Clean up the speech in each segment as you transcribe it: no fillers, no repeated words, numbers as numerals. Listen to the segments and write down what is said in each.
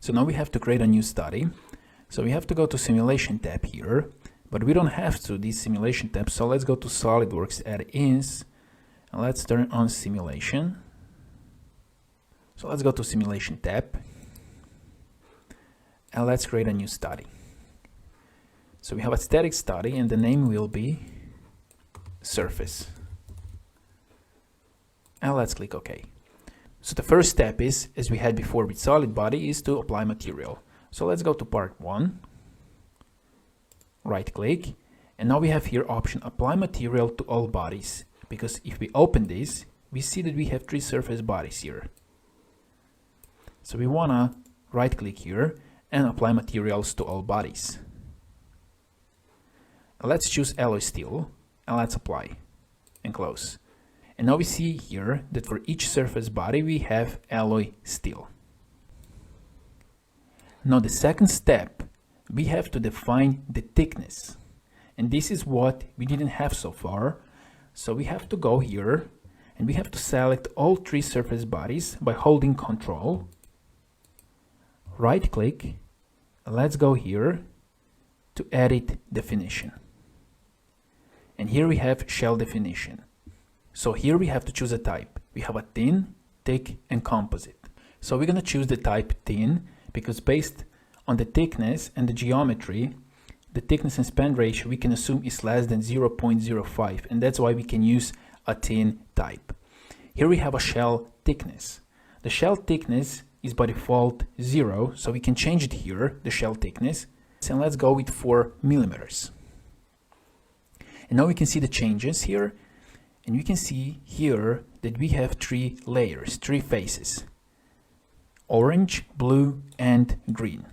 So now we have to create a new study. So we have to go to Simulation tab here, but we don't have to this Simulation tab. So let's go to SolidWorks Add-ins and let's turn on Simulation. So let's go to Simulation tab and let's create a new study. So we have a static study and the name will be Surface. And let's click OK. So the first step is, as we had before with solid body, is to apply material. So let's go to part 1, right click, and now we have here option apply material to all bodies, because if we open this, we see that we have 3 surface bodies here. So we wanna right click here and apply materials to all bodies. Let's choose alloy steel and let's apply and close. And now we see here that for each surface body we have alloy steel. Now the second step, we have to define the thickness. And this is what we didn't have so far. So we have to go here and we have to select all 3 surface bodies by holding Ctrl. Right click, let's go here to edit definition. And here we have shell definition. So here we have to choose a type. We have a thin, thick, and composite. So we're going to choose the type thin because based on the thickness and the geometry, the thickness and span ratio we can assume is less than 0.05, and that's why we can use a thin type. Here we have a shell thickness. The shell thickness is by default 0, so we can change it here, the shell thickness, and let's go with 4 millimeters. And now we can see the changes here. And we can see here that we have 3 layers, 3 faces, orange, blue, and green.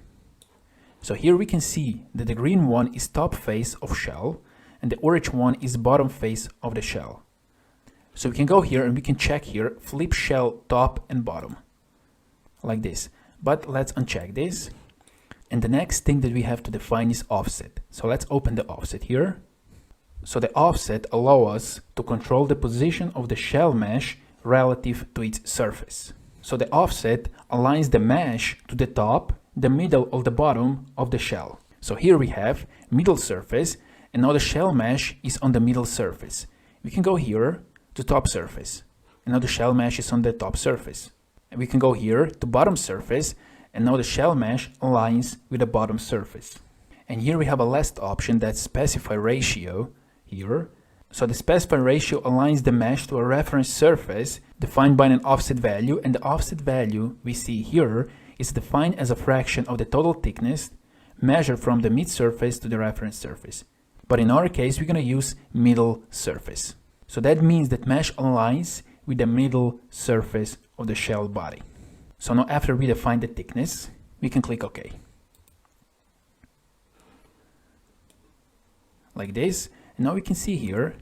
So here we can see that the green one is top face of shell and the orange one is bottom face of the shell. So we can go here and we can check here, flip shell top and bottom, like this. But let's uncheck this. And the next thing that we have to define is offset. So let's open the offset here. So the offset allows us to control the position of the shell mesh relative to its surface. So the offset aligns the mesh to the top, the middle or the bottom of the shell. So here we have middle surface and now the shell mesh is on the middle surface. We can go here to top surface and now the shell mesh is on the top surface. And we can go here to bottom surface and now the shell mesh aligns with the bottom surface. And here we have a last option that's specify ratio here. So the specify ratio aligns the mesh to a reference surface defined by an offset value, and the offset value we see here is defined as a fraction of the total thickness measured from the mid surface to the reference surface. But in our case we're going to use middle surface. So that means that mesh aligns with the middle surface of the shell body. So now after we define the thickness, we can click OK. Like this. Now we can see here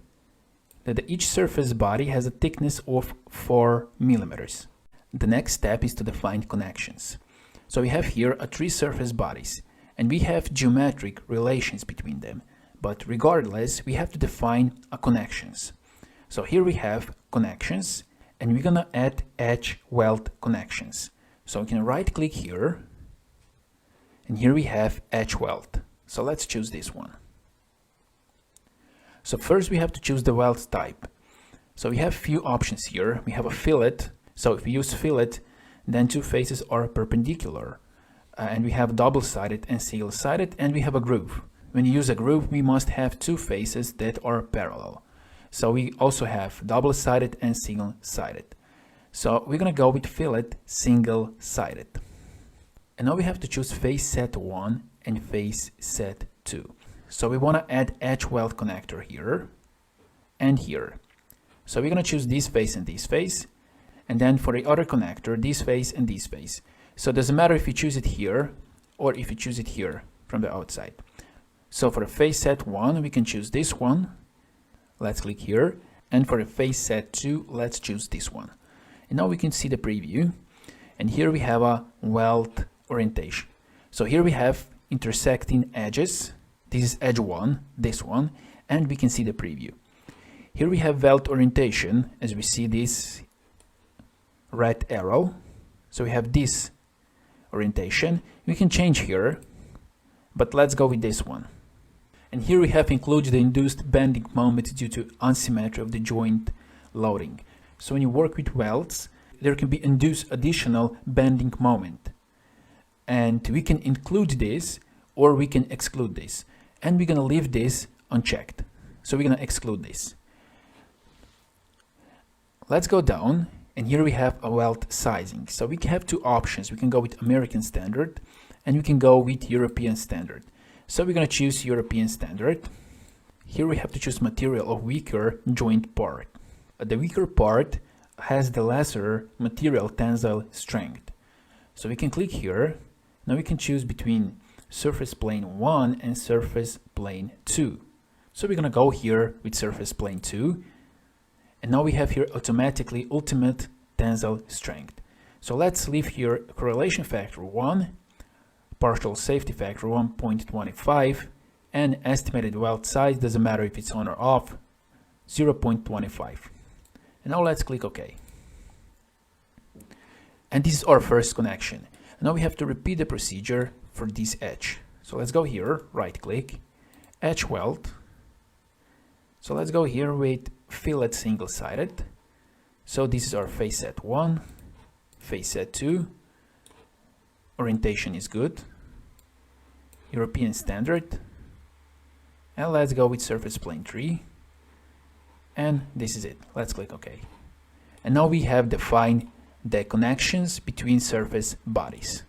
that each surface body has a thickness of 4 millimeters. The next step is to define connections. So we have here 3 surface bodies and we have geometric relations between them. But regardless, we have to define connections. So here we have connections and we're gonna add edge weld connections. So we can right click here and here we have edge weld. So let's choose this one. So first we have to choose the weld type. So we have few options here. We have a fillet. So if we use fillet, then 2 faces are perpendicular. And we have double-sided and single-sided, and we have a groove. When you use a groove, we must have 2 faces that are parallel. So we also have double-sided and single-sided. So we're gonna go with fillet single-sided. And now we have to choose face set 1 and face set 2. So we want to add edge weld connector here and here. So we're going to choose this face and this face. And then for the other connector, this face and this face. So it doesn't matter if you choose it here or if you choose it here from the outside. So for the face set 1, we can choose this one. Let's click here. And for the face set 2, let's choose this one. And now we can see the preview. And here we have a weld orientation. So here we have intersecting edges. This is edge 1, this one, and we can see the preview. Here we have weld orientation, as we see this red arrow. So we have this orientation. We can change here, but let's go with this one. And here we have included the induced bending moment due to asymmetry of the joint loading. So when you work with welds, there can be induced additional bending moment. And we can include this or we can exclude this. And we're going to leave this unchecked. So we're going to exclude this. Let's go down, and here we have a weld sizing. So we have two options. We can go with American standard and we can go with European standard. So we're going to choose European standard. Here we have to choose material of weaker joint part. The weaker part has the lesser material tensile strength. So we can click here. Now we can choose between surface plane 1 and surface plane 2. So we're going to go here with surface plane 2. And now we have here automatically ultimate tensile strength. So let's leave here correlation factor 1, partial safety factor 1.25, and estimated weld size, doesn't matter if it's on or off, 0.25. And now let's click OK. And this is our first connection. Now we have to repeat the procedure for this edge. So let's go here, right click, edge weld. So let's go here with fillet single-sided. So this is our face set 1, face set 2, orientation is good, European standard, and let's go with surface plane 3, and this is it. Let's click OK. And now we have defined the connections between surface bodies.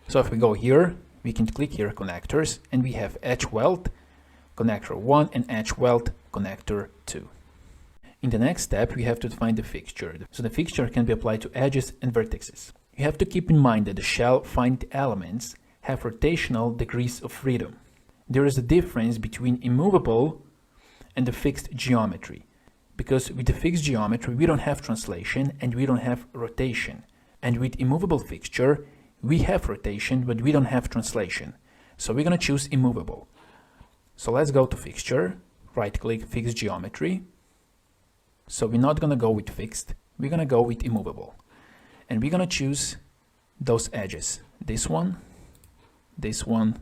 So if we go here, we can click here connectors, and we have edge weld connector 1 and edge weld connector 2. In the next step, we have to define the fixture. So the fixture can be applied to edges and vertices. You have to keep in mind that the shell finite elements have rotational degrees of freedom. There is a difference between immovable and the fixed geometry, because with the fixed geometry we don't have translation and we don't have rotation, and with immovable fixture we have rotation but we don't have translation. So we're going to choose immovable. So let's go to fixture, right click, fixed geometry. So we're not going to go with fixed, we're going to go with immovable. And we're going to choose those edges, this one, this one,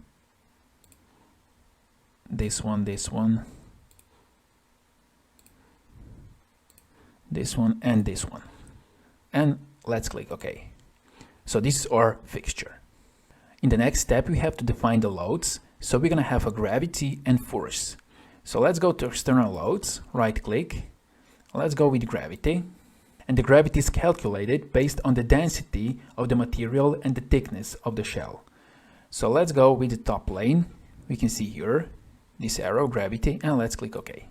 this one, this one, this one, and this one. And let's click OK. So this is our fixture. In the next step, we have to define the loads. So we're going to have a gravity and force. So let's go to external loads, right click. Let's go with gravity. And the gravity is calculated based on the density of the material and the thickness of the shell. So let's go with the top plane. We can see here this arrow, gravity, and let's click OK.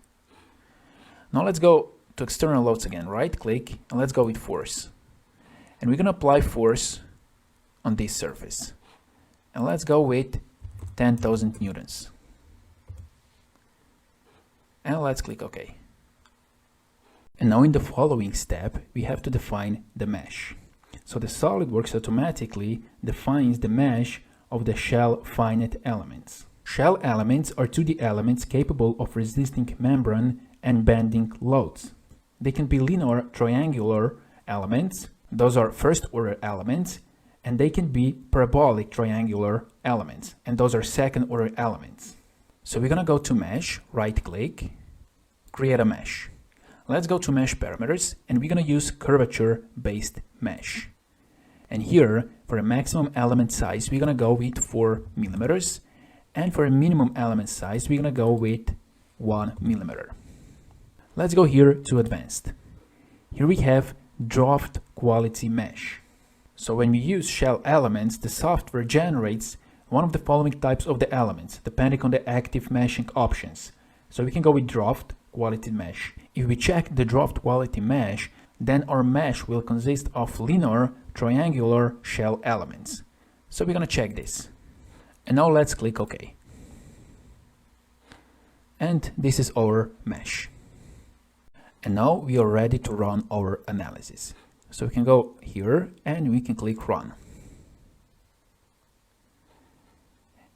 Now let's go to external loads again, right click, and let's go with force. And we're going to apply force on this surface. And let's go with 10,000 newtons. And let's click OK. And now in the following step, we have to define the mesh. So the SolidWorks automatically defines the mesh of the shell finite elements. Shell elements are 2D elements capable of resisting membrane and bending loads. They can be linear triangular elements, those are first order elements, and they can be parabolic triangular elements, and those are second order elements. So we're gonna go to mesh, right click, create a mesh. Let's go to mesh parameters, and we're gonna use curvature based mesh. And here for a maximum element size, we're gonna go with 4 millimeters, and for a minimum element size, we're gonna go with 1 millimeter. Let's go here to advanced. Here we have draft quality mesh. So when we use shell elements, the software generates one of the following types of the elements, depending on the active meshing options. So we can go with draft quality mesh. If we check the draft quality mesh, then our mesh will consist of linear triangular shell elements. So we're gonna check this. And now let's click OK. And this is our mesh. And now we are ready to run our analysis. So we can go here and we can click run.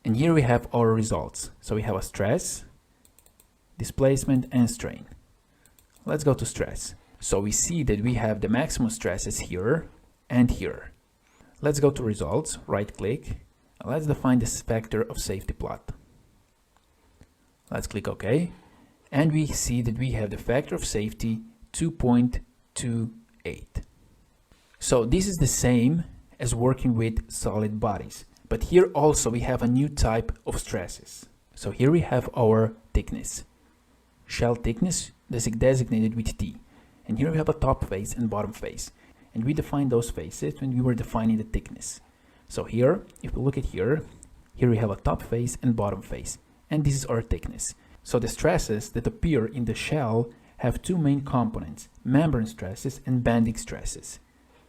And here we have our results. So we have a stress, displacement, and strain. Let's go to stress. So we see that we have the maximum stresses here and here. Let's go to results, right click, and let's define this factor of safety plot. Let's click OK, and we see that we have the factor of safety 2.28. So this is the same as working with solid bodies, but here also we have a new type of stresses. So here we have our thickness, shell thickness designated with T, and here we have a top face and bottom face, and we defined those faces when we were defining the thickness. So here, if we look at here we have a top face and bottom face, and this is our thickness. So the stresses that appear in the shell have two main components, membrane stresses and bending stresses.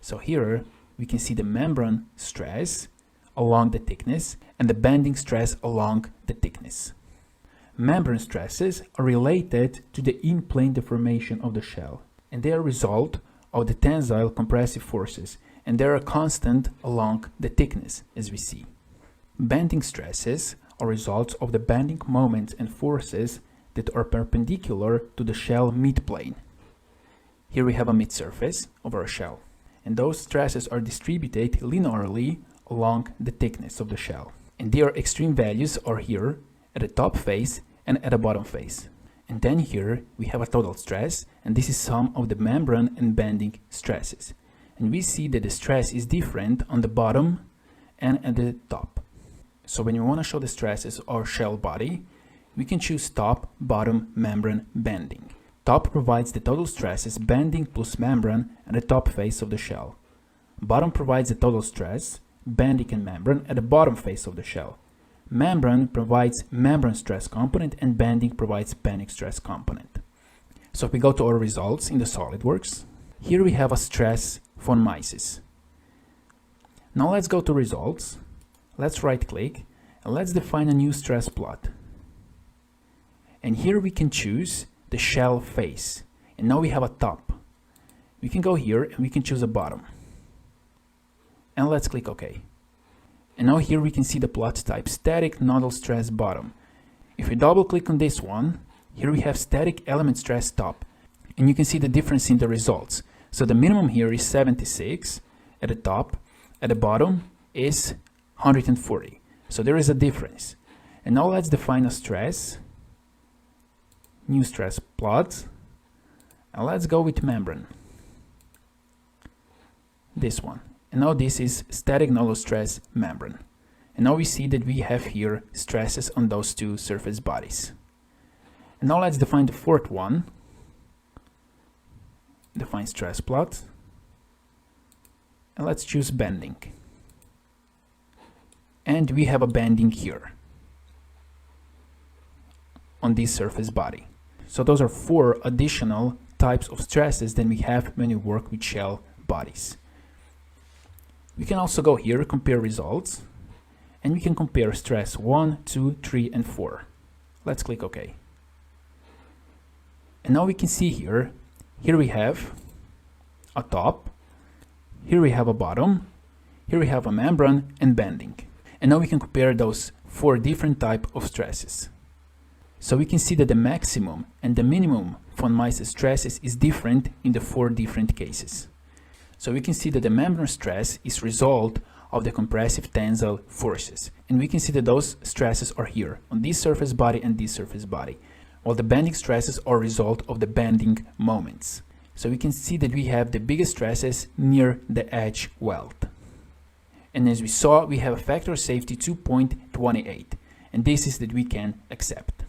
So here we can see the membrane stress along the thickness and the bending stress along the thickness. Membrane stresses are related to the in-plane deformation of the shell, and they are a result of the tensile compressive forces, and they are constant along the thickness, as we see. Bending stresses are results of the bending moments and forces that are perpendicular to the shell midplane. Here we have a mid-surface of our shell, and those stresses are distributed linearly along the thickness of the shell. And their extreme values are here at the top face and at the bottom face. And then here we have a total stress, and this is sum of the membrane and bending stresses. And we see that the stress is different on the bottom and at the top. So when we want to show the stresses of our shell body, we can choose top, bottom, membrane, bending. Top provides the total stresses bending plus membrane at the top face of the shell. Bottom provides the total stress bending and membrane at the bottom face of the shell. Membrane provides membrane stress component, and bending provides bending stress component. So if we go to our results in the SolidWorks, here we have a stress von Mises. Now let's go to results, let's right click, and let's define a new stress plot. And here we can choose the shell face, and now we have a top. We can go here and we can choose a bottom. And let's click OK. And now here we can see the plot type, static nodal stress bottom. If we double click on this one, here we have static element stress top. And you can see the difference in the results. So the minimum here is 76 at the top, at the bottom is 140. So there is a difference. And now let's define a stress, new stress plot, and let's go with membrane. This one. And now this is static nodal stress membrane. And now we see that we have here stresses on those two surface bodies. And now let's define the fourth one. Define stress plot. And let's choose bending. And we have a bending here on this surface body. So those are 4 additional types of stresses that we have when we work with shell bodies. We can also go here, compare results, and we can compare stress 1, 2, 3, and 4. Let's click OK. And now we can see here we have a top, here we have a bottom, here we have a membrane and bending. And now we can compare those 4 different types of stresses. So we can see that the maximum and the minimum von Mises stresses is different in the 4 different cases. So we can see that the membrane stress is result of the compressive tensile forces. And we can see that those stresses are here on this surface body and this surface body, while the bending stresses are a result of the bending moments. So we can see that we have the biggest stresses near the edge weld. And as we saw, we have a factor of safety 2.28, and this is that we can accept.